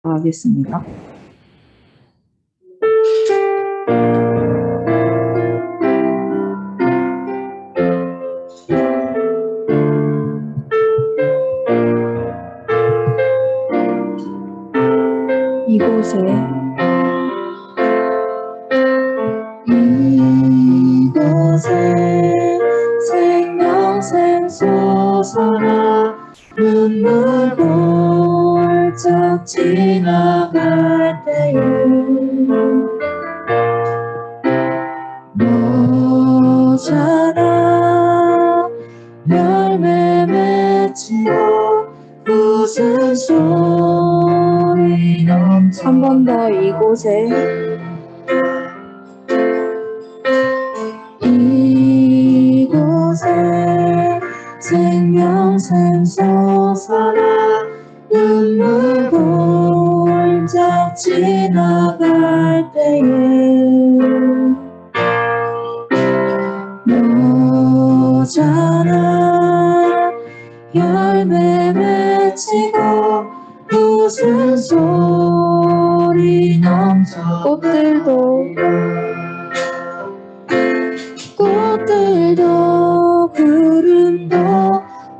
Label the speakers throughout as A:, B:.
A: 하겠습니다. 이곳에 생명샘 솟아나 눈물 골짝 지나갈 때에 너잖아 열매 맺히고 웃음소리 넘쳐 한 번 더 이곳에 생명샘 솟아나 눈물 골짝 지나갈 때에 너잖아 열매 맺히고 웃음소리 넘쳐 꽃들도 구름도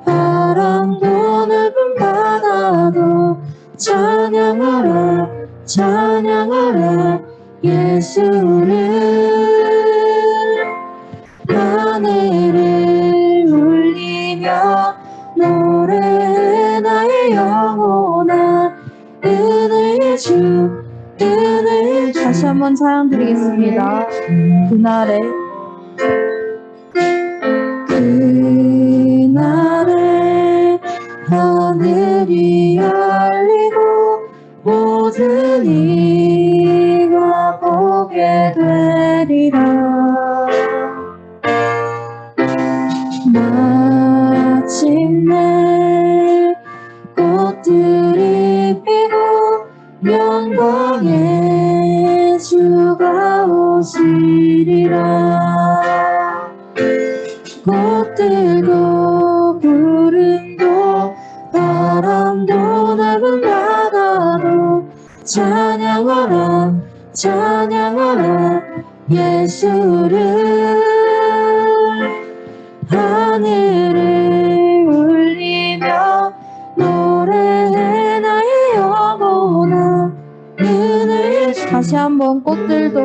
A: 바람도 넓은 바다도 찬양하라 찬양하라 예수를 하늘을 울리며 노래해 나의 영혼아 은혜의 주 다시 한번 찬양 드리겠습니다. 그날에 하늘이 열리고 모든 이가 보게 되리라. 마침내 꽃들이 피고 영광의 주가 오시리라. 꽃들도 구름도 바람도 넓은 바다도 찬양하라 찬양하라 예수를 하늘을 울리며 노래해 나의 영혼아 은혜의 주 다시 한번 꽃들도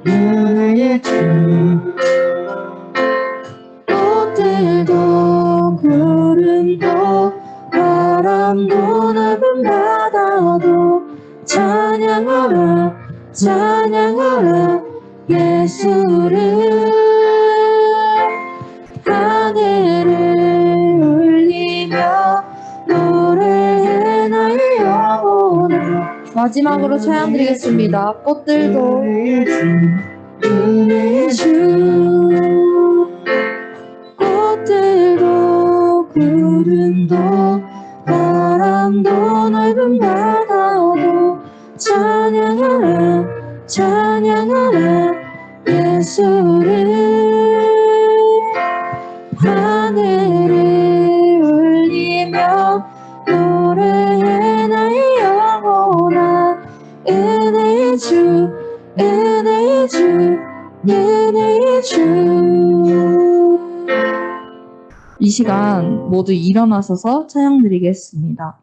A: 은혜의 주 꽃들도 구름도 바람도 넓은 바다도 찬양하라 찬양하라 예수를 하늘을 울리며 노래해 나의 영혼아 마지막으로 찬양 드리겠습니다. 꽃들도 은혜의 주 꽃들도 구름도 바람도 넓은 바다도 찬양하라 찬양하라 예수를 하늘을 울리며 노래해 나의 영혼아 은혜의 주 은혜의 주 은혜의 주 이 시간 모두 일어나셔서 찬양 드리겠습니다.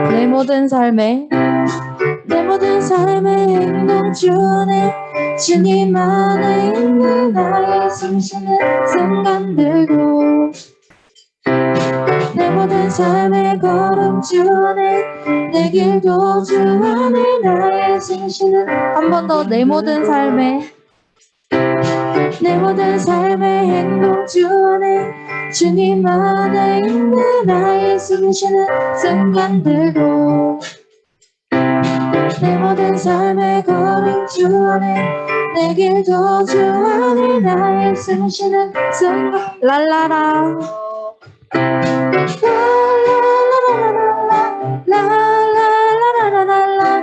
A: 내 모든 삶의 행동 중에 주님 안에 있는 나의 숨쉬는 순간들도 내 모든 삶의 걸음 중에 내 길도 주 안에 나의 숨쉬는 한 번 더 내 모든 삶의 행동 중에 주님 안에 있는 나의 숨쉬는 순간들도 내 모든 삶의 걸음 중에 내 길도 주 안에 나의 숨쉬는 순간 랄라라 랄라라라라라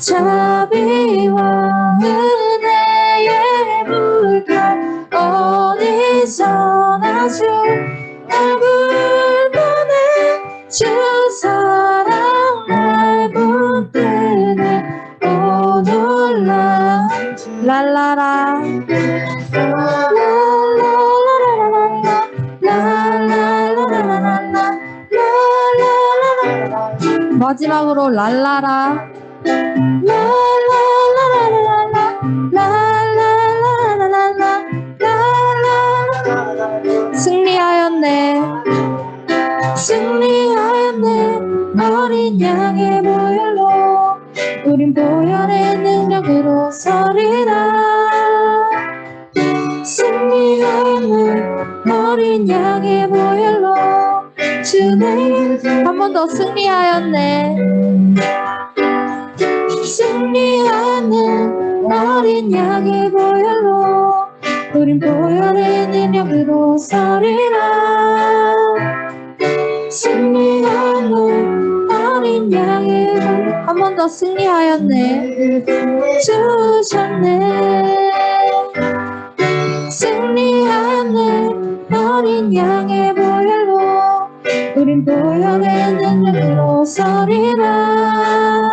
A: 자비와 은혜의 물결 어디서나 주 얼굴만에 주 사랑 날 붙드네 오 놀라 랄라라 마지막으로 랄라라 승리하였네 승리하였네 어린 양의 보혈로 우린 보혈의 능력으로 서리라 승리하였네 어린 양의 보혈로 주님 한 번 더 승리하였네 승리하는 어린 양의 보혈로 우린 보혈의 능력으로 서리라 승리하는 어린 양의 보혈로 한 번 더 승리하였네 주셨네 승리하는 어린 양의 보혈로 우린 보혈의 능력으로 서리라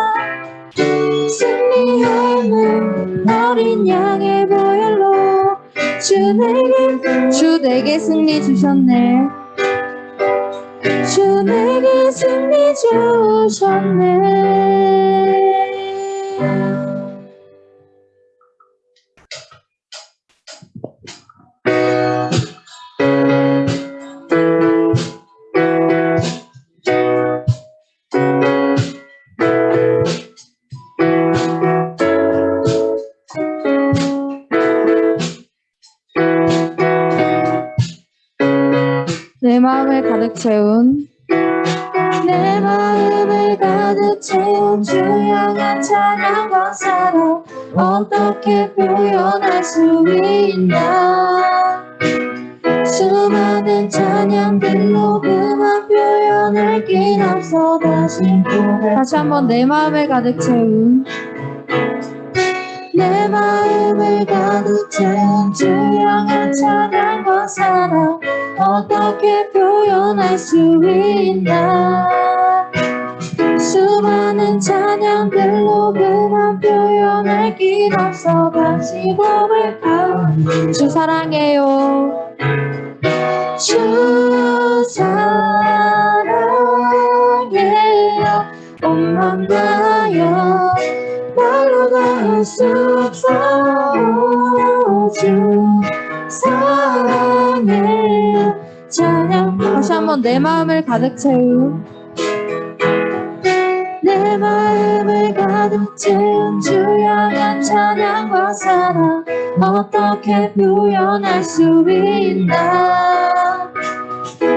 A: 승리하는 어린 양의 보혈로 주 내게 승리 주셨네 주 내게 승리 주셨네 내 마음을 가득 채운 내 마음을 가득 채운 주 향한 찬양과 사랑 어떻게 표현할 수 있나 수많은 찬양들로 그만 표현할 길 없어 다시 한번 내 마음을 가득 채운 내 마음을 가득 채운 주 향한 찬양과 사랑 어떻게 표현할 수 있나 수많은 찬양들로 그만 표현할 길 없어 다시 고백하 주 사랑해요 주 사랑해요 온 맘 다여 말로 다 할 수 없어 주 사랑해요 찬양 다시 한번 내 마음을 가득 채운 내 마음을 가득 채운 주 향한 찬양과 사랑 어떻게 표현할 수 있나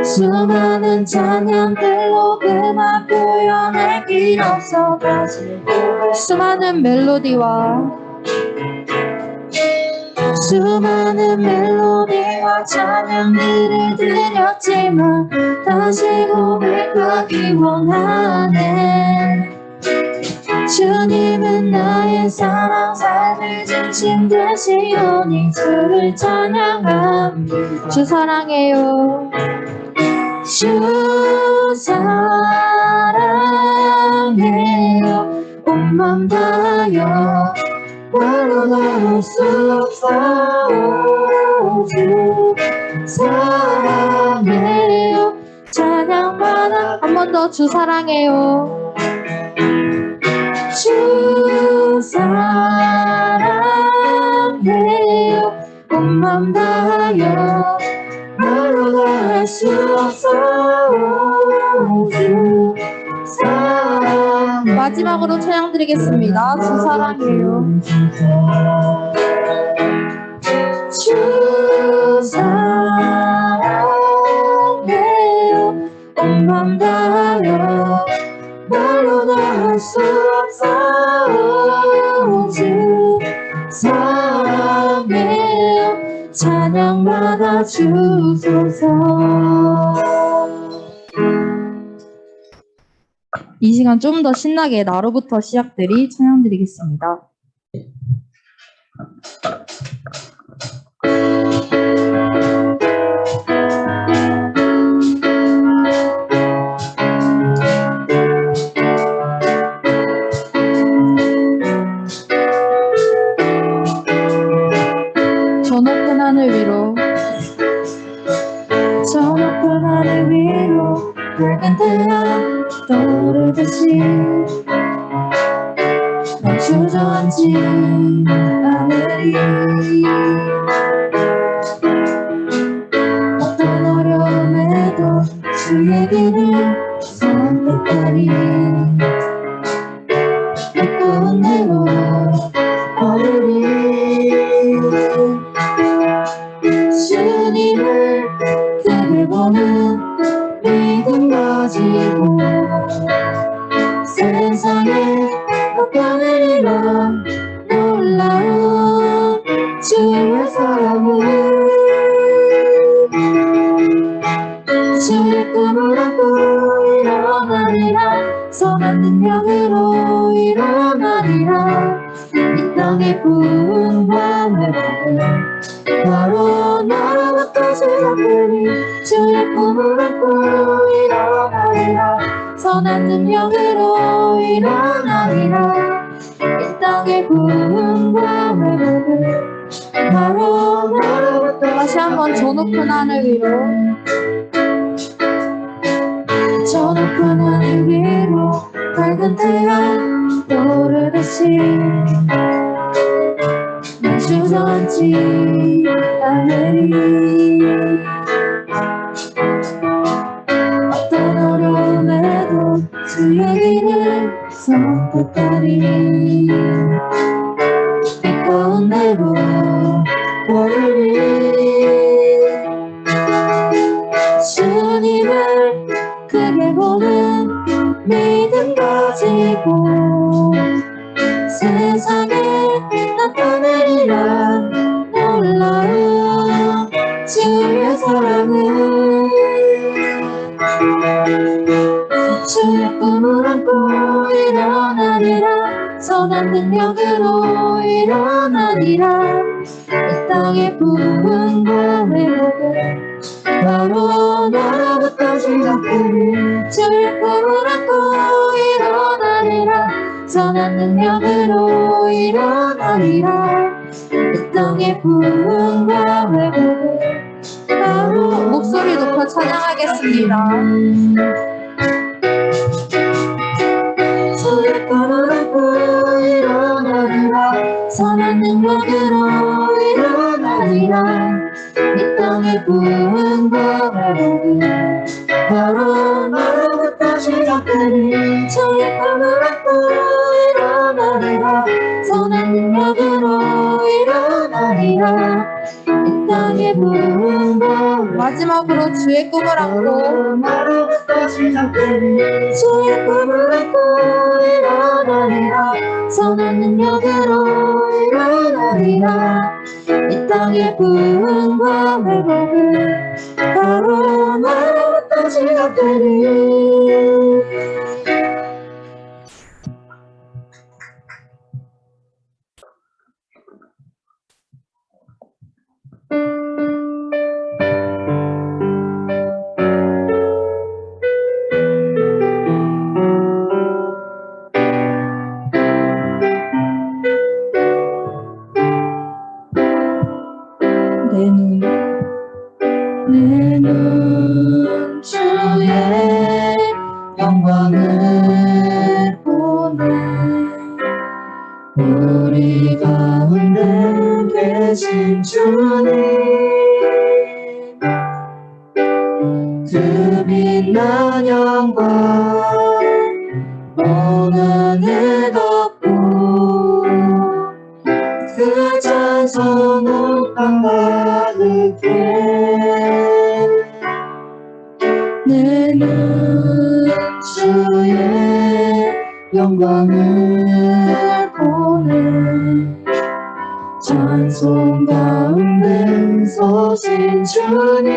A: 수많은 찬양들로 그만 표현할 길 없어 다시 수많은 멜로디와 찬양들을 드렸지만 다시 고백하기 원하네 주님은 나의 사랑 삶을 중심 되시오니 주를 찬양합니다 주 사랑해요 주 사랑해요 온 맘 다여 말로 다 할 수 없어 주 사랑해요 찬양만 한 번 더 주 사랑해요 주 사랑해요 맘 다하여 말로 다 할 수 없어. 주 사랑. 마지막으로 찬양 드리겠습니다. 주 사랑해요. 주 사랑해요. 온 맘 다하여 말로 다 할 수 없어. 주 사랑해요. 찬양 받아 주소서. 이 시간 좀 더 신나게 나로부터 시작들이 찬양 드리겠습니다. 저 높은 하늘 위로 저 높은 하늘 위로 붉은 태양 떠오르듯이 난 주저앉지 않으리. 어떤 어려움에도 주의 길을 선택하리. 기쁜 대로 걸으리. 주님을 크게 보는 믿음 가지고 세상에 나타낼 이런 놀라운 주의 사랑을 주의 꿈을 안고 일어나리라. 선한 능력으로 일어나리라. 이 땅의 부흥과 회복을 바로 나로부터 시작되니 주의 꿈을 안고 일어나리라. 선한 능력으로 일어나리라. 이 땅의 부흥과 회복을 바로 나로부터. 다시 한번 저 높은 하늘 위로 저 높은 하늘 위로 밝은 태양 떠오르듯이 난 주저앉지 않으리. 어떤 어려움에도 주의 길을 선택하리. 기꺼운 대로 걸으리. 주님을 크게 보는 믿음 가지고 세상에 나타내리라. 놀라운 주의 사랑을 주의 꿈을 안고 일어나리라. 선한 능력으로 일어나리라. 이 땅의 부흥과 회복을 바로 나로부터 시작되니 주의 꿈을 안고 일어나리라. 선한 능력으로 일어나리라. 이 땅의 부흥과 회복을 바로. 목소리 높여 찬양하겠습니다. 주의 꿈을 안고 일어나리라. 선한 능력으로 일어나리라. 이 땅의 부흥과 회복을 바로 나로부터 시작되니 주의 꿈을 안고 일어나리라. 선한 능력으로 일어나리라. 이 땅의 부흥과. 마지막으로 주의 꿈을 안고 나로부터 시작되니 주의 꿈을 안고 일어나리라. 선한 능력으로 일어나리라. 이 땅의 부흥과 회복을 바로 나로부터 시작되니. 내 눈 주의 영광을 보네. 우리 가운데 계신 주님 난 영광 오늘 덮고 그 찬송 온 땅 가득해 내 눈 주의 영광을 보는 찬송 가운데 서신 주님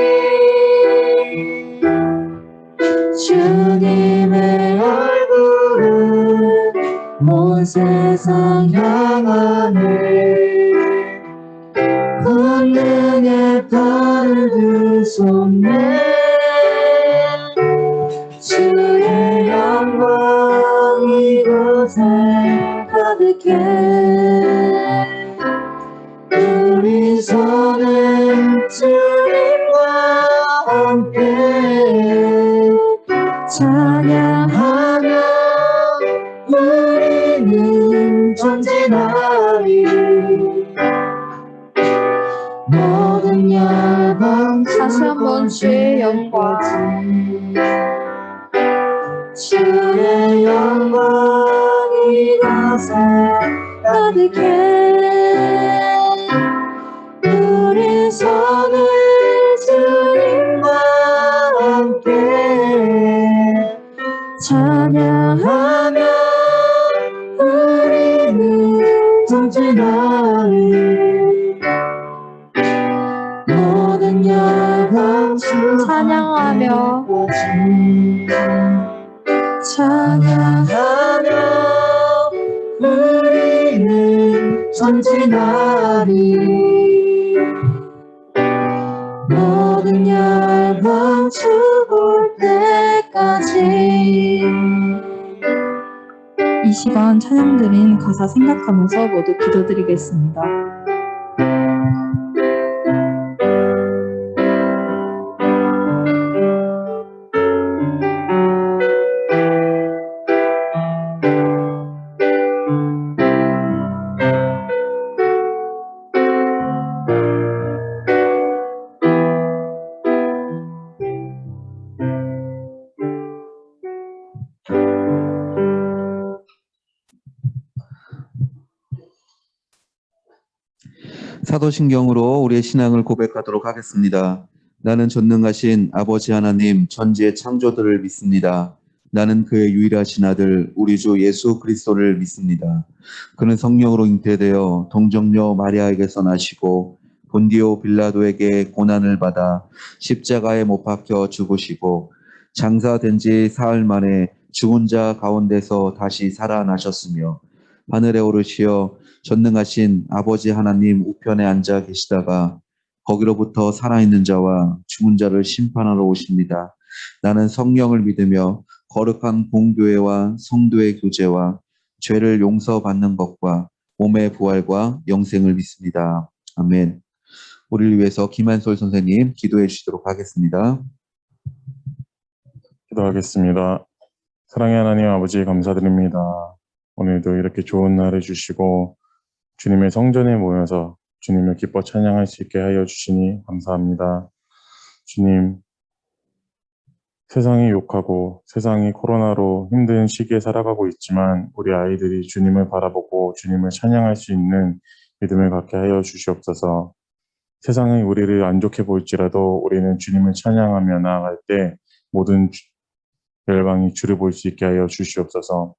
A: 주님의 얼굴은 온 세상 향하네 권능의 팔을 드셨네 주의 영광 이곳에 가득해 우리 손은 주님과 함께 찬양하며 우리는 전진하리 모든 열방 다시 한번 주의 영광 주의 영광 이곳에 가득해 우리 손을 주님과 함께 찬양하며 우리는 전진하리 모든 열방 찬양하며 우리는 전진하리 모든 열방 죽을 때까지 이 시간 찬양 드린 가사 생각하면서 모두 기도드리겠습니다.
B: 사도신경으로 우리의 신앙을 고백하도록 하겠습니다. 나는 전능하신 아버지 하나님 전지의 창조들을 믿습니다. 나는 그의 유일하신 아들 우리 주 예수 그리스도를 믿습니다. 그는 성령으로 잉태되어 동정녀 마리아에게서 나시고 본디오 빌라도에게 고난을 받아 십자가에 못 박혀 죽으시고 장사된 지 사흘 만에 죽은 자 가운데서 다시 살아나셨으며 하늘에 오르시어 전능하신 아버지 하나님 우편에 앉아 계시다가 거기로부터 살아있는 자와 죽은 자를 심판하러 오십니다. 나는 성령을 믿으며 거룩한 공교회와 성도의 교제와 죄를 용서받는 것과 몸의 부활과 영생을 믿습니다. 아멘. 우리를 위해서 김한솔 선생님 기도해 주시도록 하겠습니다.
C: 기도하겠습니다. 사랑의 하나님 아버지 감사드립니다. 오늘도 이렇게 좋은 날을 주시고 주님의 성전에 모여서 주님을 기뻐 찬양할 수 있게 하여 주시니 감사합니다. 주님, 세상이 욕하고 세상이 코로나로 힘든 시기에 살아가고 있지만 우리 아이들이 주님을 바라보고 주님을 찬양할 수 있는 믿음을 갖게 하여 주시옵소서. 세상이 우리를 안 좋게 보일지라도 우리는 주님을 찬양하며 나아갈 때 모든 열방이 주를 볼 수 있게 하여 주시옵소서.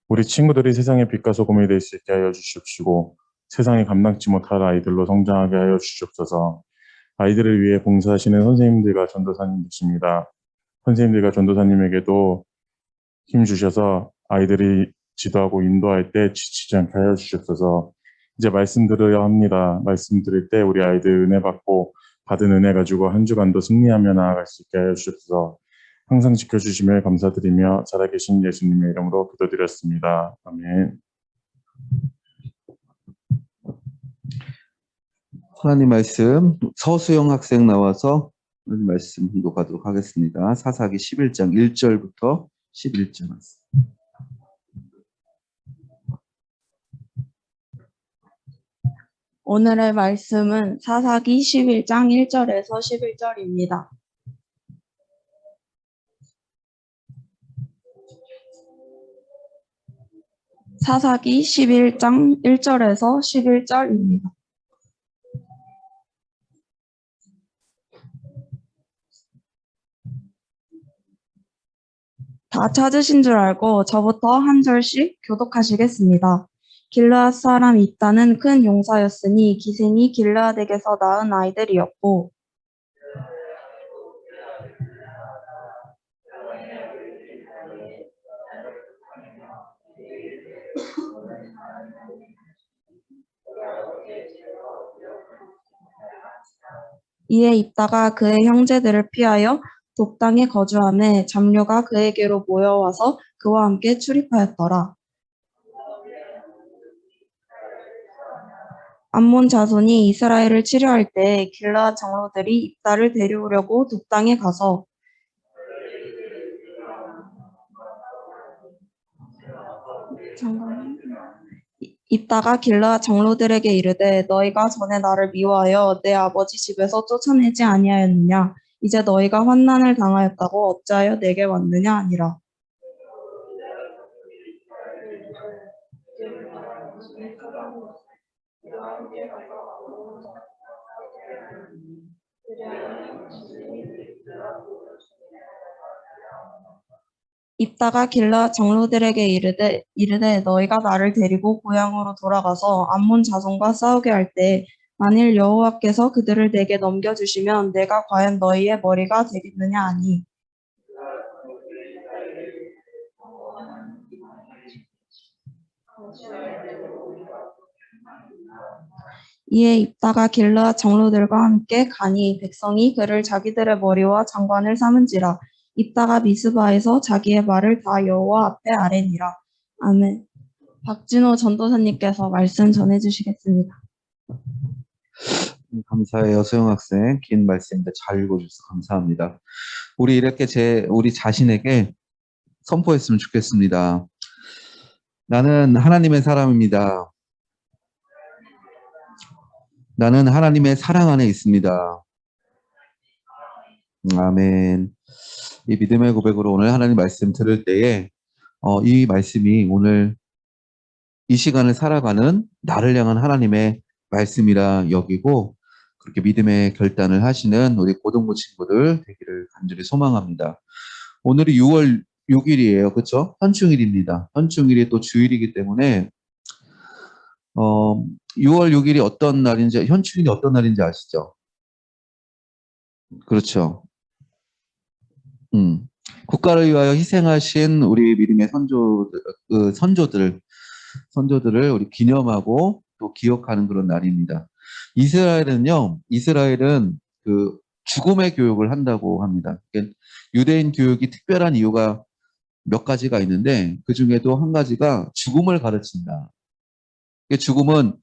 C: 우리 친구들이 세상의 빛과 소금이 될 수 있게 하여 주시옵시고 세상이 감당치 못할 아이들로 성장하게 하여 주시옵소서. 아이들을 위해 봉사하시는 선생님들과 전도사님 계십니다. 선생님들과 전도사님에게도 힘 주셔서 아이들이 지도하고 인도할 때 지치지 않게 하여 주시옵소서. 이제 말씀 들어야 합니다. 말씀 들을 때 우리 아이들 은혜 받고 받은 은혜 가지고 한 주간도 승리하며 나아갈 수 있게 하여 주시옵소서. 항상 지켜주시며 감사드리며 살아계신 예수님의 이름으로 기도드렸습니다. 아멘.
B: 하나님 말씀 서수영 학생 나와서 하나님 말씀 공독하도록 하겠습니다. 사사기 11장 1절부터 11절 말씀.
D: 오늘의 말씀은 사사기 11장 1절에서 11절입니다.
A: 사사기 11장 1절에서 11절입니다. 다 찾으신 줄 알고 저부터 한 절씩 교독하시겠습니다. 길르앗 사람 입다는 큰 용사였으니 기생이 길르앗에게서 낳은 아이들이었고 이에 입다가 그의 형제들을 피하여 독당에 거주하매 잡류가 그에게로 모여와서 그와 함께 출입하였더라. 암몬 자손이 이스라엘을 치려할 때 길르앗 장로들이 입다를 데려오려고 독당에 가서 입다가 길르앗 장로들에게 이르되 너희가 전에 나를 미워하여 내 아버지 집에서 쫓아내지 아니하였느냐? 이제 너희가 환난을 당하였다고 어찌하여 내게 왔느냐 아니라. 입다가 길르앗 장로들에게 이르되 너희가 나를 데리고 고향으로 돌아가서 암몬 자손과 싸우게 할 때 만일 여호와께서 그들을 내게 넘겨주시면 내가 과연 너희의 머리가 되겠느냐 하니 이에 입다가 길르앗 장로들과 함께 가니 백성이 그를 자기들의 머리와 장관을 삼은지라. 입다가 미스바에서 자기의 말을 다 여호와 앞에 아뢰니라. 아멘. 박진호 전도사님께서 말씀 전해주시겠습니다.
B: 감사해요, 소영 학생. 긴 말씀인데 잘 읽어주셔서 감사합니다. 우리 이렇게 우리 자신에게 선포했으면 좋겠습니다. 나는 하나님의 사람입니다. 나는 하나님의 사랑 안에 있습니다. 아멘. 이 믿음의 고백으로 오늘 하나님 말씀 들을 때에 이 말씀이 오늘 이 시간을 살아가는 나를 향한 하나님의 말씀이라 여기고 그렇게 믿음의 결단을 하시는 우리 고등부 친구들 되기를 간절히 소망합니다. 오늘이 6월 6일이에요. 그렇죠? 현충일입니다. 현충일이 또 주일이기 때문에 6월 6일이 어떤 날인지, 현충일이 어떤 날인지 아시죠? 그렇죠. 국가를 위하여 희생하신 우리 믿음의 선조들을 우리 기념하고 또 기억하는 그런 날입니다. 이스라엘은 그 죽음의 교육을 한다고 합니다. 그러니까 유대인 교육이 특별한 이유가 몇 가지가 있는데 그 중에도 한 가지가 죽음을 가르친다. 죽음은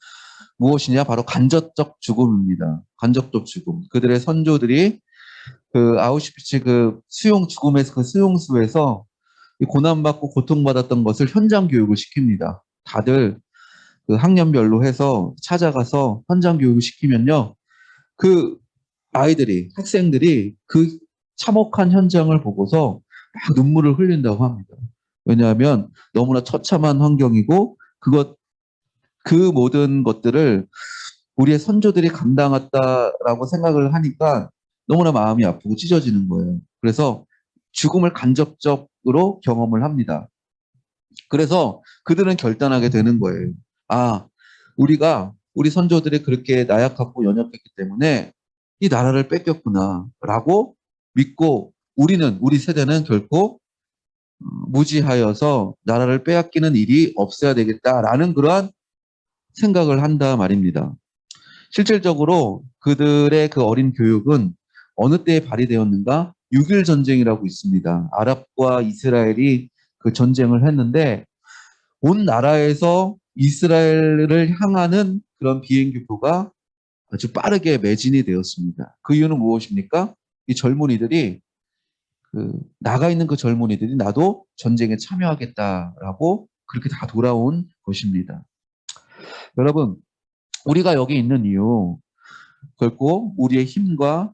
B: 무엇이냐? 바로 간접적 죽음입니다. 간접적 죽음. 그들의 선조들이 그 아우슈비츠 죽음에서 그 수용소에서 고난받고 고통받았던 것을 현장 교육을 시킵니다. 다들 그 학년별로 해서 찾아가서 현장 교육을 시키면요. 그 학생들이 그 참혹한 현장을 보고서 막 눈물을 흘린다고 합니다. 왜냐하면 너무나 처참한 환경이고 그 모든 것들을 우리의 선조들이 감당했다라고 생각을 하니까 너무나 마음이 아프고 찢어지는 거예요. 그래서 죽음을 간접적으로 경험을 합니다. 그래서 그들은 결단하게 되는 거예요. 우리 선조들이 그렇게 나약하고 연약했기 때문에 이 나라를 뺏겼구나 라고 믿고 우리 세대는 결코 무지하여서 나라를 빼앗기는 일이 없어야 되겠다라는 그러한 생각을 한다 말입니다. 실질적으로 그들의 그 어린 교육은 어느 때에 발휘되었는가? 6.1 전쟁이라고 있습니다. 아랍과 이스라엘이 그 전쟁을 했는데 온 나라에서 이스라엘을 향하는 그런 비행기표가 아주 빠르게 매진이 되었습니다. 그 이유는 무엇입니까? 이 젊은이들이 나가 있는 그 젊은이들이 나도 전쟁에 참여하겠다라고 그렇게 다 돌아온 것입니다. 여러분, 우리가 여기 있는 이유 결코 우리의 힘과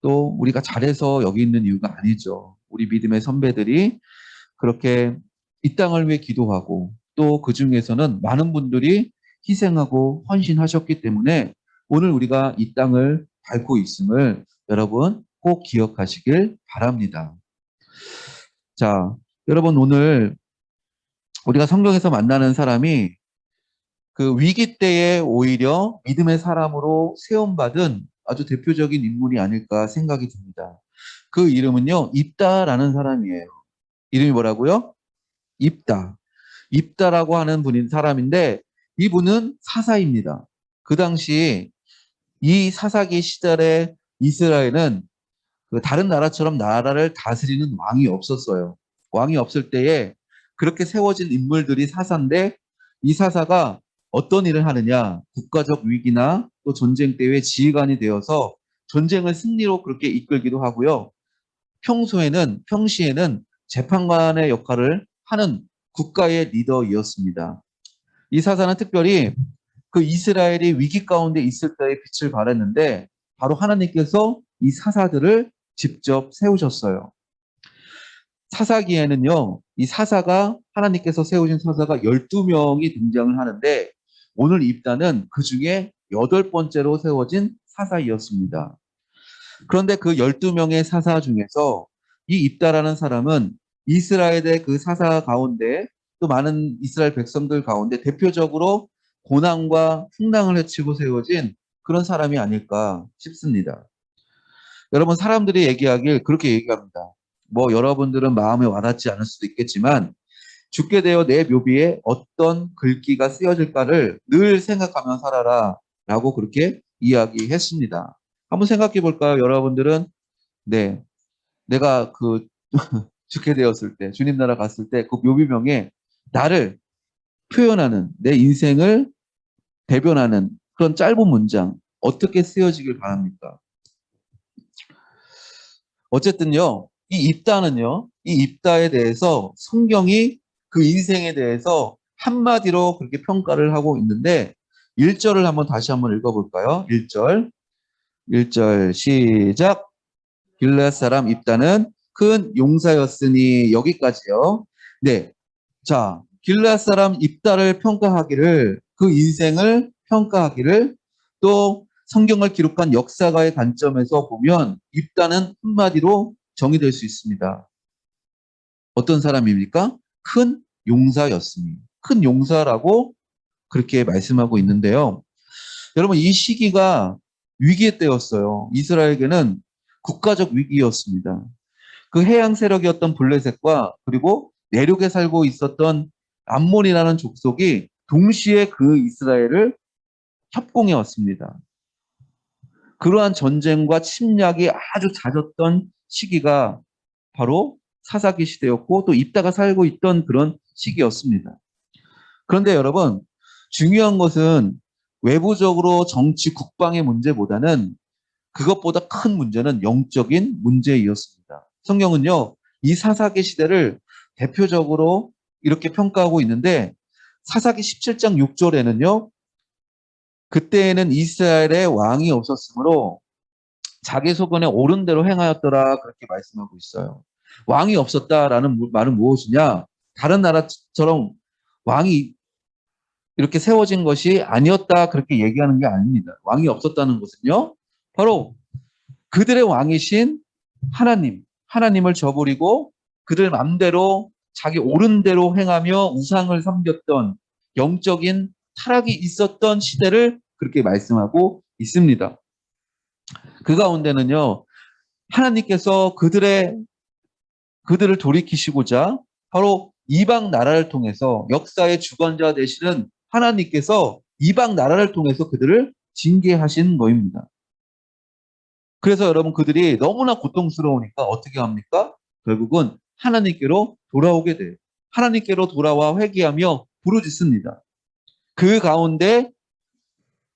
B: 또 우리가 잘해서 여기 있는 이유가 아니죠. 우리 믿음의 선배들이 그렇게 이 땅을 위해 기도하고 또 그 중에서는 많은 분들이 희생하고 헌신하셨기 때문에 오늘 우리가 이 땅을 밟고 있음을 여러분 꼭 기억하시길 바랍니다. 자, 여러분 오늘 우리가 성경에서 만나는 사람이 그 위기 때에 오히려 믿음의 사람으로 세움받은 아주 대표적인 인물이 아닐까 생각이 듭니다. 그 이름은요, 입다라는 사람이에요. 이름이 뭐라고요? 입다. 입다라고 하는 분인 사람인데 이분은 사사입니다. 그 당시 이 사사기 시절에 이스라엘은 그 다른 나라처럼 나라를 다스리는 왕이 없었어요. 왕이 없을 때에 그렇게 세워진 인물들이 사사인데 이 사사가 어떤 일을 하느냐, 국가적 위기나 또 전쟁 때의 지휘관이 되어서 전쟁을 승리로 그렇게 이끌기도 하고요. 평시에는 재판관의 역할을 하는 국가의 리더이었습니다. 이 사사는 특별히 그 이스라엘이 위기 가운데 있을 때의 빛을 발했는데 바로 하나님께서 이 사사들을 직접 세우셨어요. 사사기에는요, 이 사사가 하나님께서 세우신 사사가 12명이 등장을 하는데 오늘 입다는 그 중에 8번째로 세워진 사사이었습니다. 그런데 그 12명의 사사 중에서 이 입다라는 사람은 이스라엘의 그 사사 가운데 또 많은 이스라엘 백성들 가운데 대표적으로 고난과 풍랑을 헤치고 세워진 그런 사람이 아닐까 싶습니다. 여러분 사람들이 얘기하길 그렇게 얘기합니다. 뭐 여러분들은 마음에 와닿지 않을 수도 있겠지만 죽게 되어 내 묘비에 어떤 글귀가 쓰여질까를 늘 생각하며 살아라 라고 그렇게 이야기했습니다. 한번 생각해 볼까요? 여러분들은 네, 내가 그 죽게 되었을 때 주님 나라 갔을 때 그 묘비명에 나를 표현하는 내 인생을 대변하는 그런 짧은 문장 어떻게 쓰여지길 바랍니까? 어쨌든요, 이 입다에 대해서 성경이 그 인생에 대해서 한마디로 그렇게 평가를 하고 있는데 1절을 다시 한번 읽어볼까요? 1절 시작. 길르앗 사람 입다는 큰 용사였으니 여기까지요. 네, 자 길르앗 사람 입다를 평가하기를 그 인생을 평가하기를 또 성경을 기록한 역사가의 관점에서 보면 입다는 한마디로 정의될 수 있습니다. 어떤 사람입니까? 큰 용사였으니. 큰 용사라고 그렇게 말씀하고 있는데요. 여러분 이 시기가 위기의 때였어요. 이스라엘에게는 국가적 위기였습니다. 그 해양 세력이었던 블레셋과 그리고 내륙에 살고 있었던 암몬이라는 족속이 동시에 그 이스라엘을 협공해 왔습니다. 그러한 전쟁과 침략이 아주 잦았던 시기가 바로 사사기 시대였고 또 입다가 살고 있던 그런 시기였습니다. 그런데 여러분 중요한 것은 외부적으로 정치 국방의 문제보다는 그것보다 큰 문제는 영적인 문제이었습니다. 성경은요, 이 사사기 시대를 대표적으로 이렇게 평가하고 있는데 사사기 17장 6절에는요, 그때에는 이스라엘에 왕이 없었으므로 자기 소견에 옳은 대로 행하였더라 그렇게 말씀하고 있어요. 왕이 없었다라는 말은 무엇이냐? 다른 나라처럼 왕이 이렇게 세워진 것이 아니었다 그렇게 얘기하는 게 아닙니다. 왕이 없었다는 것은요, 바로 그들의 왕이신 하나님을 저버리고 그들 맘대로 자기 옳은 대로 행하며 우상을 섬겼던 영적인 타락이 있었던 시대를 그렇게 말씀하고 있습니다. 그 가운데는요, 하나님께서 그들을 돌이키시고자 바로 이방 나라를 통해서 역사의 주관자 되시는 하나님께서 이방 나라를 통해서 그들을 징계하신 거입니다. 그래서 여러분 그들이 너무나 고통스러우니까 어떻게 합니까? 결국은 하나님께로 돌아오게 돼요. 하나님께로 돌아와 회개하며 부르짖습니다. 그 가운데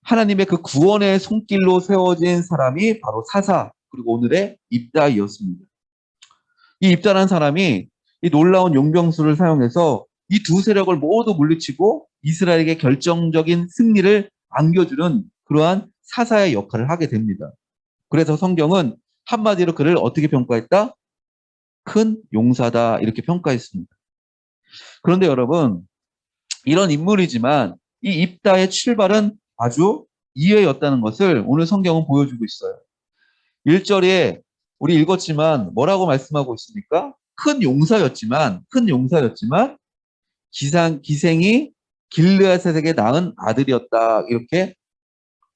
B: 하나님의 그 구원의 손길로 세워진 사람이 바로 사사 그리고 오늘의 입다이었습니다. 이 입다라는 사람이 이 놀라운 용병수를 사용해서 이 두 세력을 모두 물리치고 이스라엘에게 결정적인 승리를 안겨주는 그러한 사사의 역할을 하게 됩니다. 그래서 성경은 한마디로 그를 어떻게 평가했다? 큰 용사다 이렇게 평가했습니다. 그런데 여러분 이런 인물이지만 이 입다의 출발은 아주 이외였다는 것을 오늘 성경은 보여주고 있어요. 1절에 우리 읽었지만 뭐라고 말씀하고 있습니까? 큰 용사였지만 기생이 길르앗에게 낳은 아들이었다. 이렇게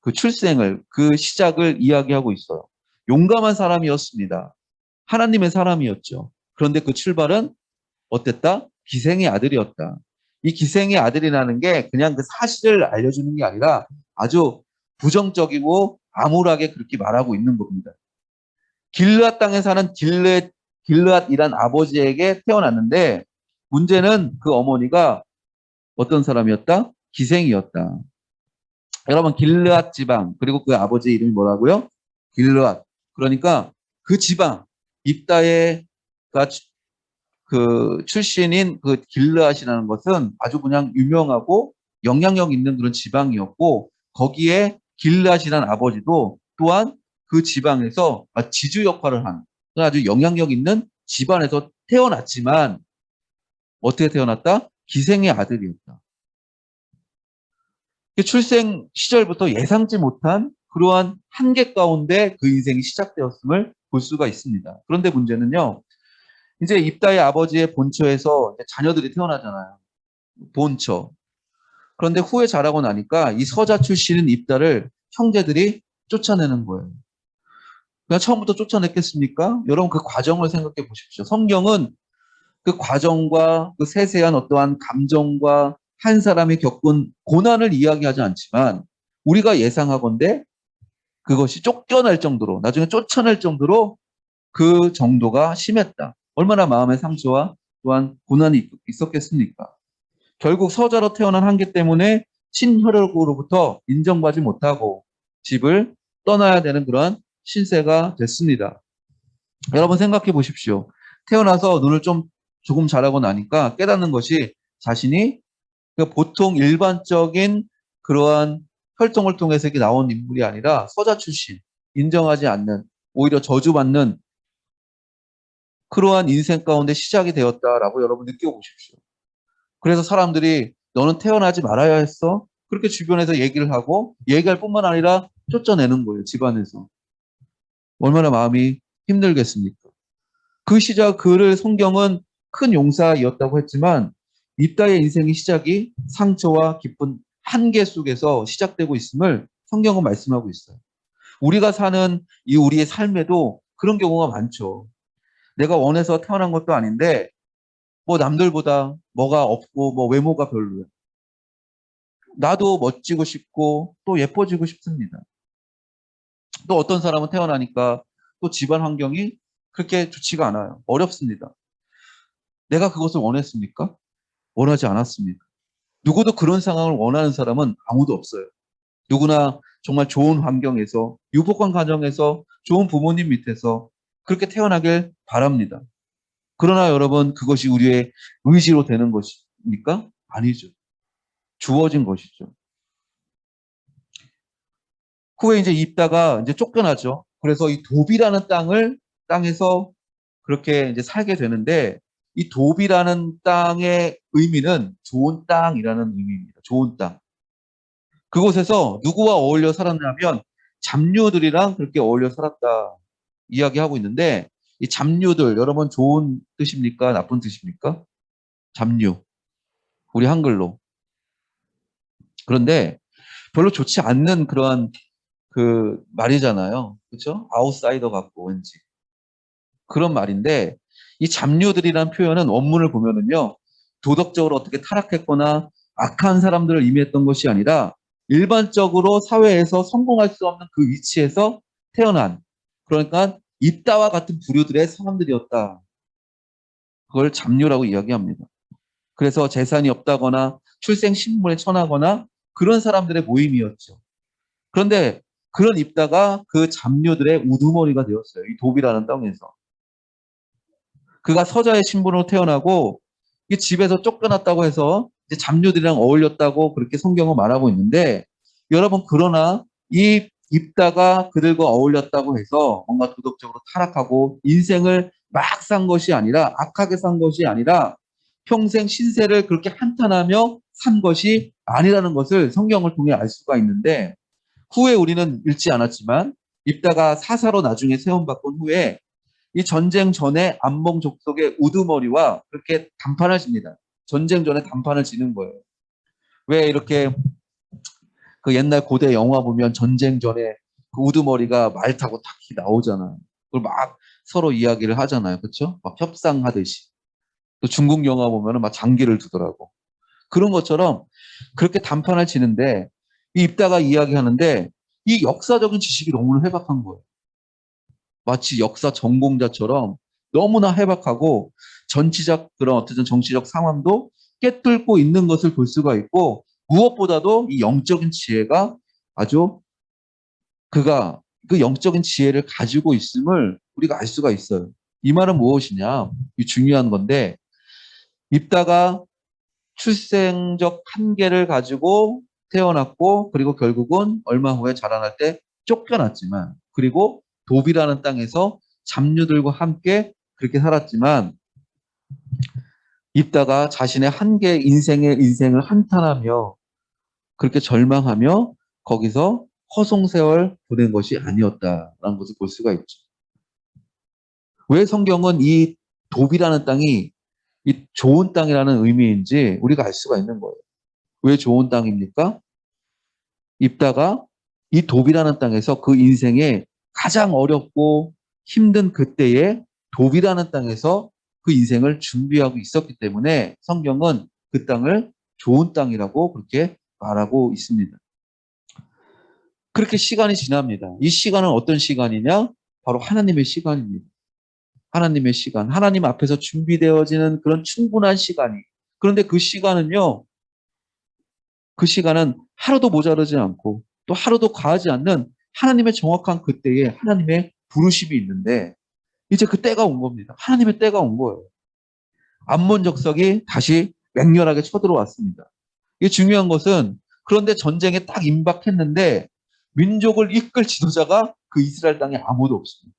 B: 그 출생을, 그 시작을 이야기하고 있어요. 용감한 사람이었습니다. 하나님의 사람이었죠. 그런데 그 출발은 어땠다? 기생의 아들이었다. 이 기생의 아들이라는 게 그냥 그 사실을 알려주는 게 아니라 아주 부정적이고 암울하게 그렇게 말하고 있는 겁니다. 길르앗 땅에 사는 길르앗이란 아버지에게 태어났는데 문제는 그 어머니가 어떤 사람이었다? 기생이었다. 여러분 길르앗 지방 그리고 그 아버지 이름이 뭐라고요? 길르앗. 그러니까 그 지방 입다의가 그 출신인 그 길르앗이라는 것은 아주 그냥 유명하고 영향력 있는 그런 지방이었고 거기에 길르앗이라는 아버지도 또한 그 지방에서 지주 역할을 한 아주 영향력 있는 집안에서 태어났지만 어떻게 태어났다? 기생의 아들이었다. 출생 시절부터 예상치 못한 그러한 한계 가운데 그 인생이 시작되었음을 볼 수가 있습니다. 그런데 문제는요. 이제 입다의 아버지의 본처에서 자녀들이 태어나잖아요. 본처. 그런데 후에 자라고 나니까 이 서자 출신인 입다를 형제들이 쫓아내는 거예요. 그냥 처음부터 쫓아냈겠습니까? 여러분 그 과정을 생각해 보십시오. 성경은 그 과정과 그 세세한 어떠한 감정과 한 사람이 겪은 고난을 이야기하지 않지만 우리가 예상하건대 그것이 쫓겨날 정도로 나중에 쫓아낼 정도로 그 정도가 심했다. 얼마나 마음의 상처와 또한 고난이 있었겠습니까? 결국 서자로 태어난 한계 때문에 친혈육으로부터 인정받지 못하고 집을 떠나야 되는 그런 신세가 됐습니다. 여러분 생각해 보십시오. 태어나서 눈을 조금 자라고 나니까 깨닫는 것이 자신이 보통 일반적인 그러한 혈통을 통해서 이렇게 나온 인물이 아니라 서자 출신, 인정하지 않는, 오히려 저주받는 그러한 인생 가운데 시작이 되었다라고 여러분 느껴보십시오. 그래서 사람들이 너는 태어나지 말아야 했어? 그렇게 주변에서 얘기를 하고 얘기할 뿐만 아니라 쫓아내는 거예요. 집안에서. 얼마나 마음이 힘들겠습니까? 그 시작 그를 성경은 큰 용사였다고 했지만 입다의 인생의 시작이 상처와 깊은 한계 속에서 시작되고 있음을 성경은 말씀하고 있어요. 우리가 사는 이 우리의 삶에도 그런 경우가 많죠. 내가 원해서 태어난 것도 아닌데 뭐 남들보다 뭐가 없고 뭐 외모가 별로야. 나도 멋지고 싶고 또 예뻐지고 싶습니다. 또 어떤 사람은 태어나니까 또 집안 환경이 그렇게 좋지가 않아요. 어렵습니다. 내가 그것을 원했습니까? 원하지 않았습니다. 누구도 그런 상황을 원하는 사람은 아무도 없어요. 누구나 정말 좋은 환경에서, 유복한 가정에서, 좋은 부모님 밑에서 그렇게 태어나길 바랍니다. 그러나 여러분, 그것이 우리의 의지로 되는 것입니까? 아니죠. 주어진 것이죠. 후에 이제 입다가 이제 쫓겨나죠. 그래서 이 도비라는 땅에서 그렇게 이제 살게 되는데, 이 도비라는 땅의 의미는 좋은 땅이라는 의미입니다. 좋은 땅. 그곳에서 누구와 어울려 살았냐면 잡류들이랑 그렇게 어울려 살았다 이야기하고 있는데 이 잡류들 여러분 좋은 뜻입니까? 나쁜 뜻입니까? 잡류. 우리 한글로. 그런데 별로 좋지 않는 그러한 그 말이잖아요. 그렇죠? 아웃사이더 같고 왠지. 그런 말인데 이 잡류들이라는 표현은 원문을 보면은요. 도덕적으로 어떻게 타락했거나 악한 사람들을 의미했던 것이 아니라 일반적으로 사회에서 성공할 수 없는 그 위치에서 태어난 그러니까 입다와 같은 부류들의 사람들이었다. 그걸 잡류라고 이야기합니다. 그래서 재산이 없다거나 출생 신분에 처하거나 그런 사람들의 모임이었죠. 그런데 그런 입다가 그 잡류들의 우두머리가 되었어요. 이 도비라는 땅에서. 그가 서자의 신분으로 태어나고 집에서 쫓겨났다고 해서 이제 잡류들이랑 어울렸다고 그렇게 성경은 말하고 있는데 여러분 그러나 이 입다가 그들과 어울렸다고 해서 뭔가 도덕적으로 타락하고 인생을 막 산 것이 아니라 악하게 산 것이 아니라 평생 신세를 그렇게 한탄하며 산 것이 아니라는 것을 성경을 통해 알 수가 있는데, 후에 우리는 읽지 않았지만 입다가 사사로 나중에 세움받은 후에 이 전쟁 전에 암몬 족속의 우두머리와 그렇게 단판을 집니다. 전쟁 전에 단판을 지는 거예요. 왜 이렇게 그 옛날 고대 영화 보면 전쟁 전에 그 우두머리가 말 타고 탁 나오잖아요. 그걸 막 서로 이야기를 하잖아요. 그렇죠? 막 협상하듯이. 또 중국 영화 보면은 막 장기를 두더라고. 그런 것처럼 그렇게 단판을 치는데 이 입다가 이야기하는데 이 역사적인 지식이 너무나 해박한 거예요. 마치 역사 전공자처럼 너무나 해박하고 전치적 그런 어떤 정치적 상황도 꿰뚫고 있는 것을 볼 수가 있고, 무엇보다도 이 영적인 지혜가 아주 그가 그 영적인 지혜를 가지고 있음을 우리가 알 수가 있어요. 이 말은 무엇이냐? 이 중요한 건데, 입다가 출생적 한계를 가지고 태어났고, 그리고 결국은 얼마 후에 자라날 때 쫓겨났지만, 그리고 도비라는 땅에서 잡류들과 함께 그렇게 살았지만, 입다가 자신의 한계 인생을 한탄하며 그렇게 절망하며 거기서 허송세월 보낸 것이 아니었다라는 것을 볼 수가 있죠. 왜 성경은 이 도비라는 땅이 이 좋은 땅이라는 의미인지 우리가 알 수가 있는 거예요. 왜 좋은 땅입니까? 입다가 이 도비라는 땅에서 그 인생에 가장 어렵고 힘든 그때에 도비라는 땅에서 그 인생을 준비하고 있었기 때문에 성경은 그 땅을 좋은 땅이라고 그렇게 말하고 있습니다. 그렇게 시간이 지납니다. 이 시간은 어떤 시간이냐? 바로 하나님의 시간입니다. 하나님의 시간. 하나님 앞에서 준비되어지는 그런 충분한 시간이. 그런데 그 시간은요, 그 시간은 하루도 모자르지 않고 또 하루도 과하지 않는 하나님의 정확한 그때에 하나님의 부르심이 있는데, 이제 그 때가 온 겁니다. 하나님의 때가 온 거예요. 암몬 적석이 다시 맹렬하게 쳐들어왔습니다. 이게 중요한 것은, 그런데 전쟁에 딱 임박했는데 민족을 이끌 지도자가 그 이스라엘 땅에 아무도 없습니다.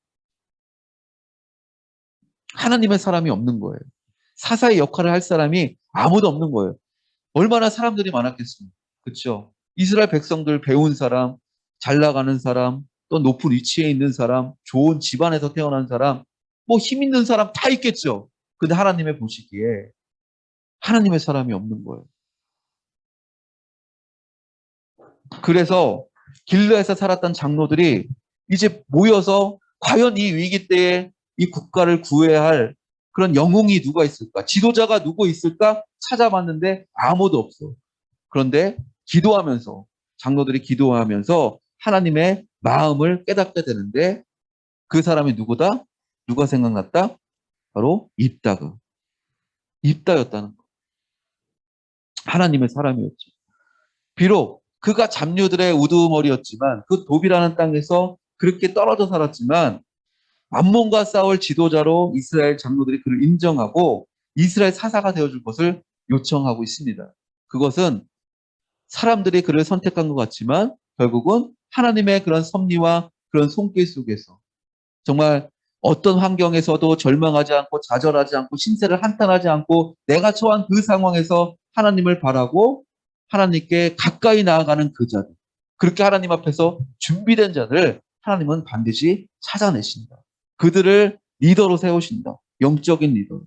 B: 하나님의 사람이 없는 거예요. 사사의 역할을 할 사람이 아무도 없는 거예요. 얼마나 사람들이 많았겠습니까? 그렇죠? 이스라엘 백성들, 배운 사람, 잘 나가는 사람, 또 높은 위치에 있는 사람, 좋은 집안에서 태어난 사람, 뭐 힘 있는 사람 다 있겠죠. 근데 하나님의 보시기에 하나님의 사람이 없는 거예요. 그래서 길르에서 살았던 장로들이 이제 모여서 과연 이 위기 때에 이 국가를 구해야 할 그런 영웅이 누가 있을까? 지도자가 누구 있을까? 찾아봤는데 아무도 없어. 그런데 기도하면서, 장로들이 기도하면서 하나님의 마음을 깨닫게 되는데, 그 사람이 누구다? 누가 생각났다? 바로 입다였다는 거. 하나님의 사람이었죠. 비록 그가 잡류들의 우두머리였지만, 그 도비라는 땅에서 그렇게 떨어져 살았지만 암몬과 싸울 지도자로 이스라엘 장로들이 그를 인정하고 이스라엘 사사가 되어줄 것을 요청하고 있습니다. 그것은 사람들이 그를 선택한 것 같지만 결국은 하나님의 그런 섭리와 그런 손길 속에서 정말 어떤 환경에서도 절망하지 않고 좌절하지 않고 신세를 한탄하지 않고 내가 처한 그 상황에서 하나님을 바라고 하나님께 가까이 나아가는 그 자들, 그렇게 하나님 앞에서 준비된 자들을 하나님은 반드시 찾아내신다. 그들을 리더로 세우신다. 영적인 리더.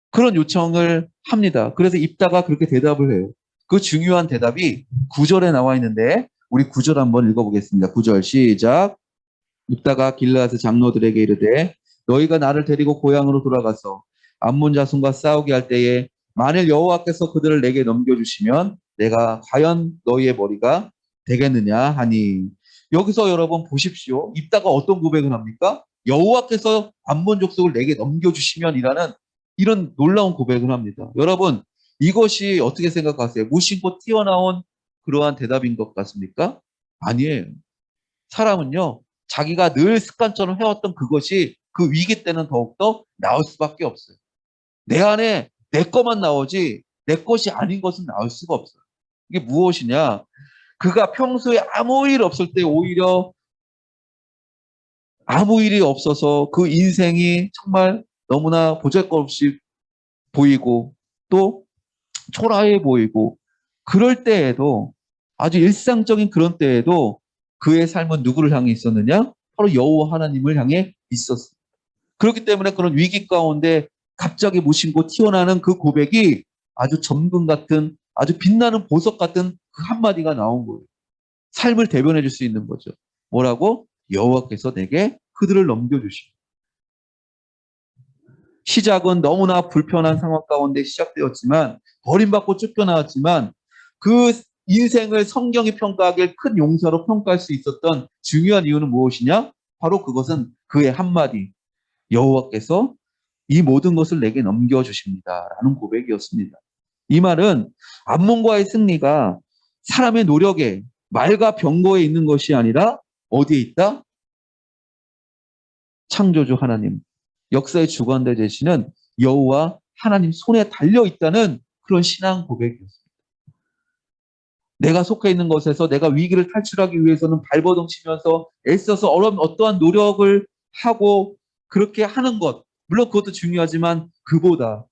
B: 그런 요청을 합니다. 그래서 입다가 그렇게 대답을 해요. 그 중요한 대답이 9절에 나와 있는데 우리 9절 한번 읽어보겠습니다. 9절 시작. 입다가 길르앗의 장로들에게 이르되 너희가 나를 데리고 고향으로 돌아가서 암몬 자손과 싸우게 할 때에 만일 여호와께서 그들을 내게 넘겨주시면 내가 과연 너희의 머리가 되겠느냐 하니, 여기서 여러분 보십시오. 입다가 어떤 고백을 합니까? 여호와께서 암몬 족속을 내게 넘겨주시면이라는 이런 놀라운 고백을 합니다. 여러분, 이것이 어떻게 생각하세요? 무심코 튀어나온 그러한 대답인 것 같습니까? 아니에요. 사람은요, 자기가 늘 습관처럼 해왔던 그것이 그 위기 때는 더욱더 나올 수밖에 없어요. 내 안에 내 것만 나오지 내 것이 아닌 것은 나올 수가 없어요. 이게 무엇이냐? 그가 평소에 아무 일 없을 때 오히려 아무 일이 없어서 그 인생이 정말 너무나 보잘것없이 보이고 또 초라해 보이고 그럴 때에도 아주 일상적인 그런 때에도 그의 삶은 누구를 향해 있었느냐? 바로 여호와 하나님을 향해 있었어. 그렇기 때문에 그런 위기 가운데 갑자기 무심코 튀어나오는 그 고백이 아주 점금 같은 아주 빛나는 보석 같은 그 한마디가 나온 거예요. 삶을 대변해 줄 수 있는 거죠. 뭐라고? 여호와께서 내게 그들을 넘겨주시고. 시작은 너무나 불편한 상황 가운데 시작되었지만 버림받고 쫓겨나왔지만 그 인생을 성경이 평가하기에 큰 용사로 평가할 수 있었던 중요한 이유는 무엇이냐? 바로 그것은 그의 한마디. 여호와께서 이 모든 것을 내게 넘겨주십니다. 라는 고백이었습니다. 이 말은 암몬과의 승리가 사람의 노력에 말과 병거에 있는 것이 아니라 어디에 있다? 창조주 하나님, 역사의 주관대 되시는 여호와 하나님 손에 달려 있다는 그런 신앙 고백이었습니다. 내가 속해 있는 것에서 내가 위기를 탈출하기 위해서는 발버둥 치면서 애써서 어떠한 노력을 하고 그렇게 하는 것, 물론 그것도 중요하지만 그보다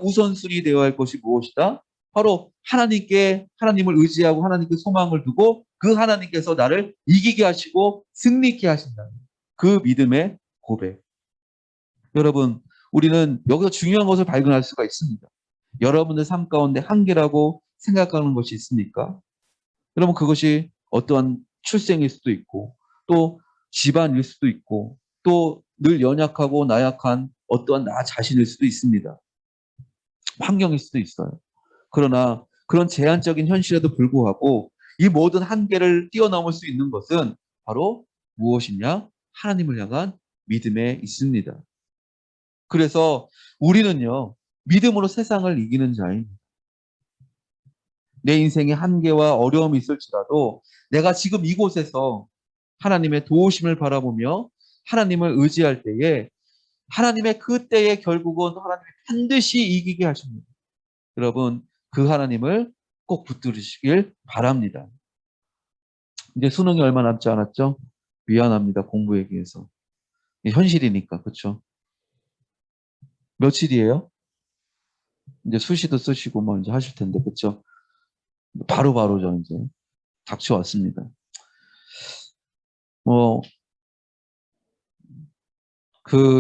B: 우선순위 되어야 할 것이 무엇이다? 바로 하나님을 의지하고 하나님께 소망을 두고 그 하나님께서 나를 이기게 하시고 승리케 하신다는 그 믿음의 고백. 여러분, 우리는 여기서 중요한 것을 발견할 수가 있습니다. 여러분의 삶 가운데 한계라고 생각하는 것이 있습니까? 여러분, 그것이 어떠한 출생일 수도 있고, 또 집안일 수도 있고, 또 늘 연약하고 나약한 어떠한 나 자신일 수도 있습니다. 환경일 수도 있어요. 그러나 그런 제한적인 현실에도 불구하고 이 모든 한계를 뛰어넘을 수 있는 것은 바로 무엇이냐? 하나님을 향한 믿음에 있습니다. 그래서 우리는요, 믿음으로 세상을 이기는 자입니다. 내 인생에 한계와 어려움이 있을지라도 내가 지금 이곳에서 하나님의 도우심을 바라보며 하나님을 의지할 때에 하나님의 그 때에 결국은 하나님이 반드시 이기게 하십니다. 여러분, 그 하나님을 꼭 붙들으시길 바랍니다. 이제 수능이 얼마 남지 않았죠? 미안합니다. 공부 얘기해서. 현실이니까, 그렇죠? 며칠이에요? 이제 수시도 쓰시고 뭐 이제 하실 텐데, 그렇죠? 바로바로 저 이제 닥쳐왔습니다. 뭐,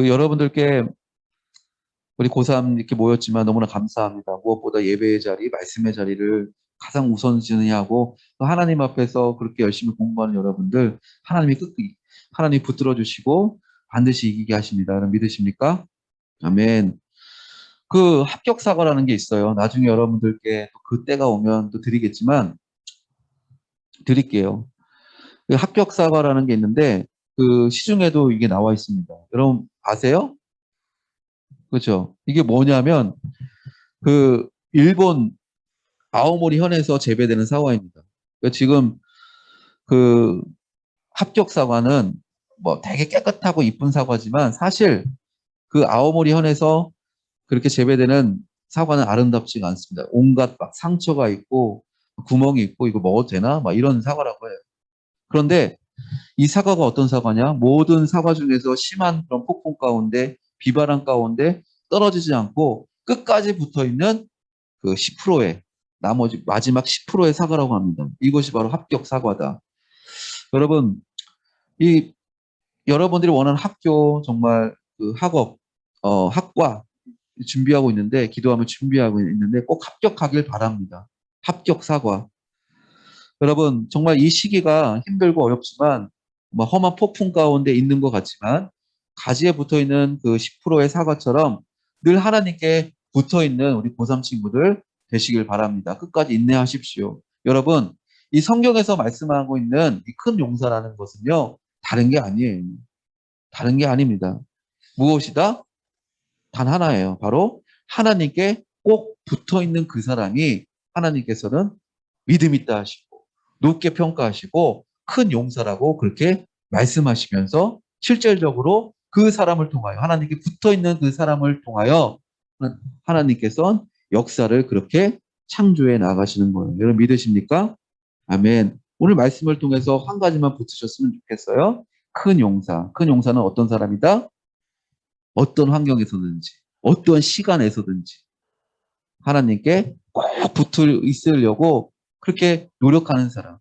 B: 여러분들께 우리 고3 이렇게 모였지만 너무나 감사합니다. 무엇보다 예배의 자리, 말씀의 자리를 가장 우선순위하고 하나님 앞에서 그렇게 열심히 공부하는 여러분들, 하나님이 붙들어 주시고 반드시 이기게 하십니다. 여러분 믿으십니까? 아멘. 그 합격 사과라는 게 있어요. 나중에 여러분들께 그 때가 오면 또 드리겠지만, 드릴게요. 그 합격 사과라는 게 있는데, 그 시중에도 이게 나와 있습니다. 여러분 아세요? 그렇죠? 이게 뭐냐면, 그 일본 아오모리 현에서 재배되는 사과입니다. 그러니까 지금 그 합격 사과는 뭐 되게 깨끗하고 이쁜 사과지만 사실 그 아오모리 현에서 그렇게 재배되는 사과는 아름답지가 않습니다. 온갖 막 상처가 있고 구멍이 있고 이거 먹어도 되나? 막 이런 사과라고 해요. 그런데 이 사과가 어떤 사과냐? 모든 사과 중에서 심한 그런 폭풍 가운데 비바람 가운데 떨어지지 않고 끝까지 붙어 있는 그 10%의 나머지 마지막 10%의 사과라고 합니다. 이것이 바로 합격 사과다. 여러분, 이 여러분들이 원하는 학교 정말 그 학과 준비하고 있는데 기도하며 준비하고 있는데 꼭 합격하길 바랍니다. 합격 사과. 여러분 정말 이 시기가 힘들고 어렵지만 뭐 험한 폭풍 가운데 있는 것 같지만 가지에 붙어 있는 그 10%의 사과처럼 늘 하나님께 붙어 있는 우리 고3 친구들 되시길 바랍니다. 끝까지 인내하십시오. 여러분, 이 성경에서 말씀하고 있는 이 큰 용사라는 것은요, 다른 게 아니에요. 다른 게 아닙니다. 무엇이다? 단 하나예요. 바로 하나님께 꼭 붙어 있는 그 사람이 하나님께서는 믿음 있다 하시고 높게 평가하시고 큰 용사라고 그렇게 말씀하시면서 실질적으로 그 사람을 통하여 하나님께 붙어 있는 그 사람을 통하여 하나님께서 역사를 그렇게 창조해 나가시는 거예요. 여러분 믿으십니까? 아멘. 오늘 말씀을 통해서 한 가지만 붙으셨으면 좋겠어요. 큰 용사. 큰 용사는 어떤 사람이다? 어떤 환경에서든지, 어떤 시간에서든지 하나님께 꼭 붙어 있으려고 그렇게 노력하는 사람.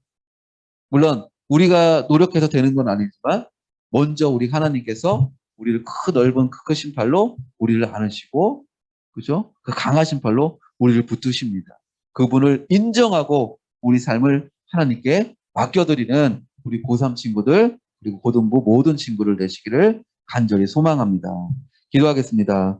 B: 물론 우리가 노력해서 되는 건 아니지만 먼저 우리 하나님께서 우리를 넓은 크신 팔로 우리를 안으시고, 그죠? 그 강하신 팔로 우리를 붙드십니다. 그분을 인정하고 우리 삶을 하나님께 맡겨드리는 우리 고3 친구들, 그리고 고등부 모든 친구를 되시기를 간절히 소망합니다. 기도하겠습니다.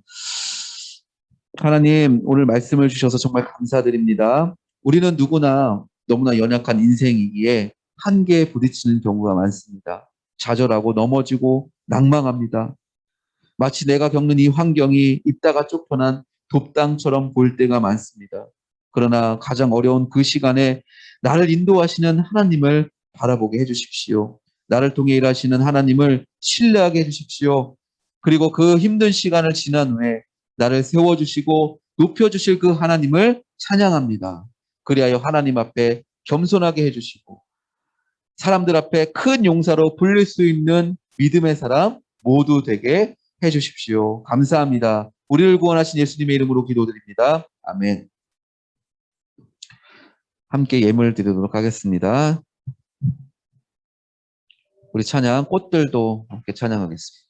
B: 하나님, 오늘 말씀을 주셔서 정말 감사드립니다. 우리는 누구나 너무나 연약한 인생이기에 한계에 부딪히는 경우가 많습니다. 좌절하고 넘어지고 낭망합니다. 마치 내가 겪는 이 환경이 입다가 쫓겨난 돕당처럼 보일 때가 많습니다. 그러나 가장 어려운 그 시간에 나를 인도하시는 하나님을 바라보게 해주십시오. 나를 통해 일하시는 하나님을 신뢰하게 해주십시오. 그리고 그 힘든 시간을 지난 후에 나를 세워주시고 높여주실 그 하나님을 찬양합니다. 그리하여 하나님 앞에 겸손하게 해주시고 사람들 앞에 큰 용사로 불릴 수 있는 믿음의 사람 모두 되게 해주십시오. 감사합니다. 우리를 구원하신 예수님의 이름으로 기도드립니다. 아멘. 함께 예물 드리도록 하겠습니다. 우리 찬양 꽃들도 함께 찬양하겠습니다.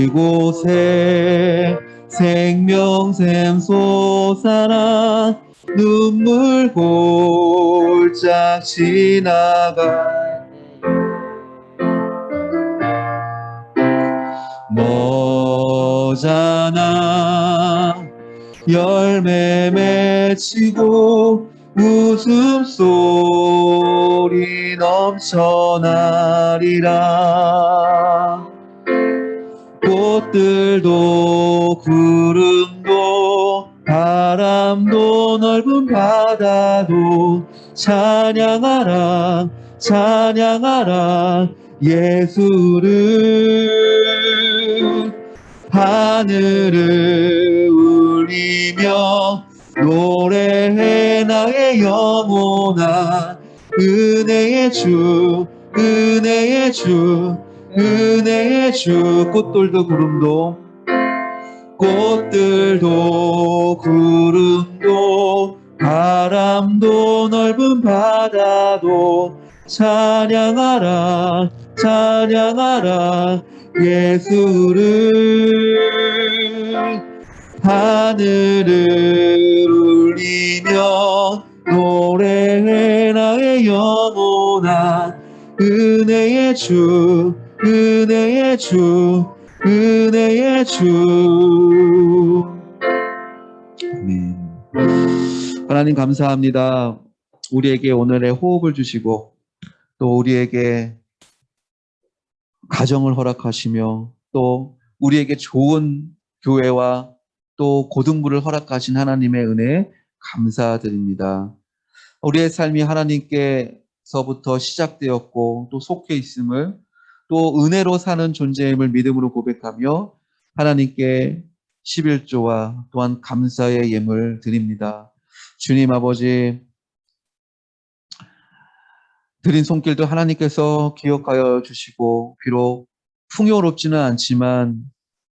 B: 이곳에 생명샘 솟아나 눈물 골짝 지나가 너잖아 열매 맺히고 웃음소리 넘쳐나리라. 꽃들도 구름도 바람도 넓은 바다도 찬양하라 찬양하라 예수를. 하늘을 울리며 노래해 나의 영혼아 은혜의 주 은혜의 주 은혜의 주. 꽃들도 구름도 바람도 넓은 바다도 찬양하라 찬양하라 예수를. 하늘을 울리며 노래해 나의 영혼아 은혜의 주 은혜의 주 은혜의 주. 아멘. 하나님 감사합니다. 우리에게 오늘의 호흡을 주시고 또 우리에게 가정을 허락하시며 또 우리에게 좋은 교회와 또 고등부를 허락하신 하나님의 은혜에 감사드립니다. 우리의 삶이 하나님께서부터 시작되었고 또 속해 있음을 또 은혜로 사는 존재임을 믿음으로 고백하며 하나님께 11조와 또한 감사의 예물 드립니다. 주님 아버지, 드린 손길도 하나님께서 기억하여 주시고 비록 풍요롭지는 않지만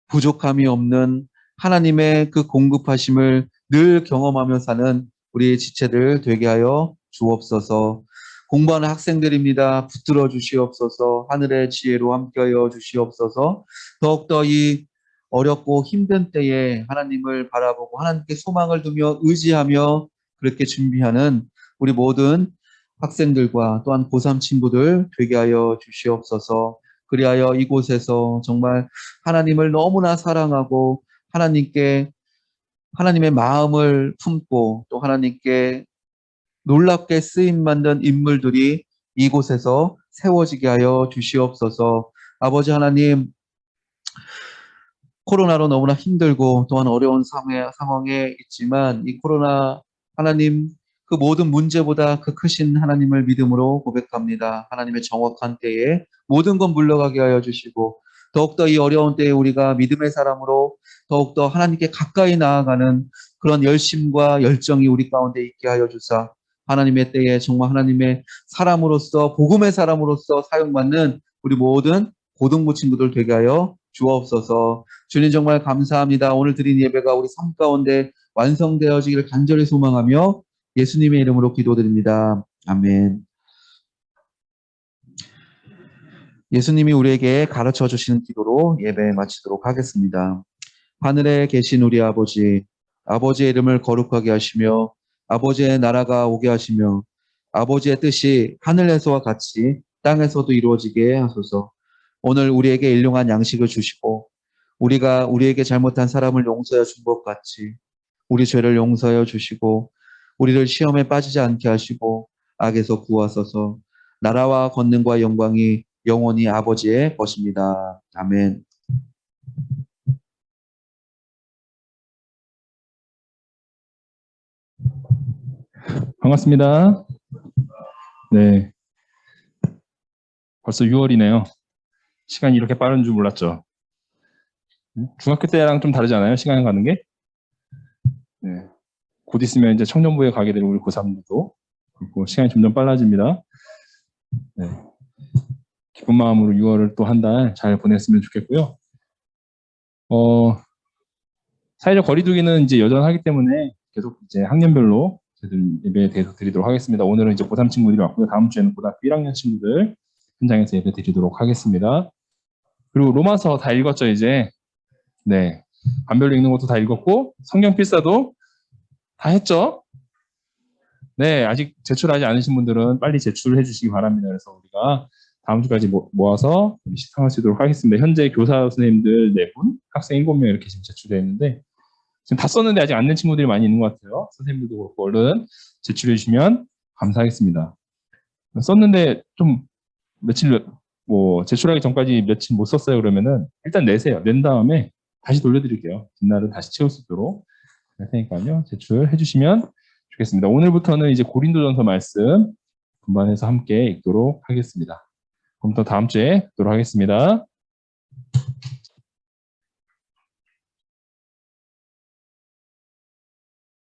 B: 부족함이 없는 하나님의 그 공급하심을 늘 경험하며 사는 우리 지체들 되게 하여 주옵소서. 공부하는 학생들입니다. 붙들어 주시옵소서. 하늘의 지혜로 함께하여 주시옵소서. 더욱더 이 어렵고 힘든 때에 하나님을 바라보고 하나님께 소망을 두며 의지하며 그렇게 준비하는 우리 모든 학생들과 또한 고3 친구들 되게 하여 주시옵소서. 그리하여 이곳에서 정말 하나님을 너무나 사랑하고 하나님의 마음을 품고 또 하나님께 놀랍게 쓰임 만든 인물들이 이곳에서 세워지게 하여 주시옵소서. 아버지 하나님, 코로나로 너무나 힘들고 또한 어려운 상황에 있지만 이 코로나 하나님 그 모든 문제보다 그 크신 하나님을 믿음으로 고백합니다. 하나님의 정확한 때에 모든 건 물러가게 하여 주시고 더욱더 이 어려운 때에 우리가 믿음의 사람으로 더욱더 하나님께 가까이 나아가는 그런 열심과 열정이 우리 가운데 있게 하여 주사 하나님의 때에 정말 하나님의 사람으로서 복음의 사람으로서 사용받는 우리 모든 고등부 친구들 되게 하여 주옵소서. 주님 정말 감사합니다. 오늘 드린 예배가 우리 삶 가운데 완성되어지기를 간절히 소망하며 예수님의 이름으로 기도드립니다. 아멘. 예수님이 우리에게 가르쳐 주시는 기도로 예배 마치도록 하겠습니다. 하늘에 계신 우리 아버지, 아버지의 이름을 거룩하게 하시며 아버지의 나라가 오게 하시며 아버지의 뜻이 하늘에서와 같이 땅에서도 이루어지게 하소서. 오늘 우리에게 일용할 양식을 주시고 우리가 우리에게 잘못한 사람을 용서해 준 것 같이 우리 죄를 용서해 주시고 우리를 시험에 빠지지 않게 하시고 악에서 구하소서. 나라와 권능과 영광이 영원히 아버지의 것입니다. 아멘.
D: 반갑습니다. 네. 벌써 6월이네요. 시간이 이렇게 빠른 줄 몰랐죠. 중학교 때랑 좀 다르지 않아요? 시간 가는 게? 네. 곧 있으면 이제 청년부에 가게 될 우리 고3들도 그리고 시간이 점점 빨라집니다. 네. 기쁜 마음으로 6월을 또 한 달 잘 보냈으면 좋겠고요. 사회적 거리두기는 이제 여전하기 때문에 계속 이제 학년별로 예배에 대해서 드리도록 하겠습니다. 오늘은 이제 고3 친구들이 왔고요. 다음 주에는 고등학교 1학년 친구들 현장에서 예배 드리도록 하겠습니다. 그리고 로마서 다 읽었죠, 이제? 네. 반별로 읽는 것도 다 읽었고, 성경 필사도 다 했죠? 네. 아직 제출하지 않으신 분들은 빨리 제출해 주시기 바랍니다. 그래서 우리가 다음 주까지 모아서 시청할 수 있도록 하겠습니다. 현재 교사 선생님들 4분, 학생 7명 이렇게 지금 제출되어 있는데, 지금 다 썼는데 아직 안 낸 친구들이 많이 있는 것 같아요. 선생님들도 그렇고 얼른 제출해 주시면 감사하겠습니다. 썼는데 좀 며칠 제출하기 전까지 며칠 못 썼어요 그러면은 일단 내세요. 낸 다음에 다시 돌려드릴게요. 뒷날은 다시 채울 수 있도록 할 테니까요. 제출해 주시면 좋겠습니다. 오늘부터는 이제 고린도전서 말씀 분반해서 함께 읽도록 하겠습니다. 그럼 또 다음 주에 뵙도록 하겠습니다.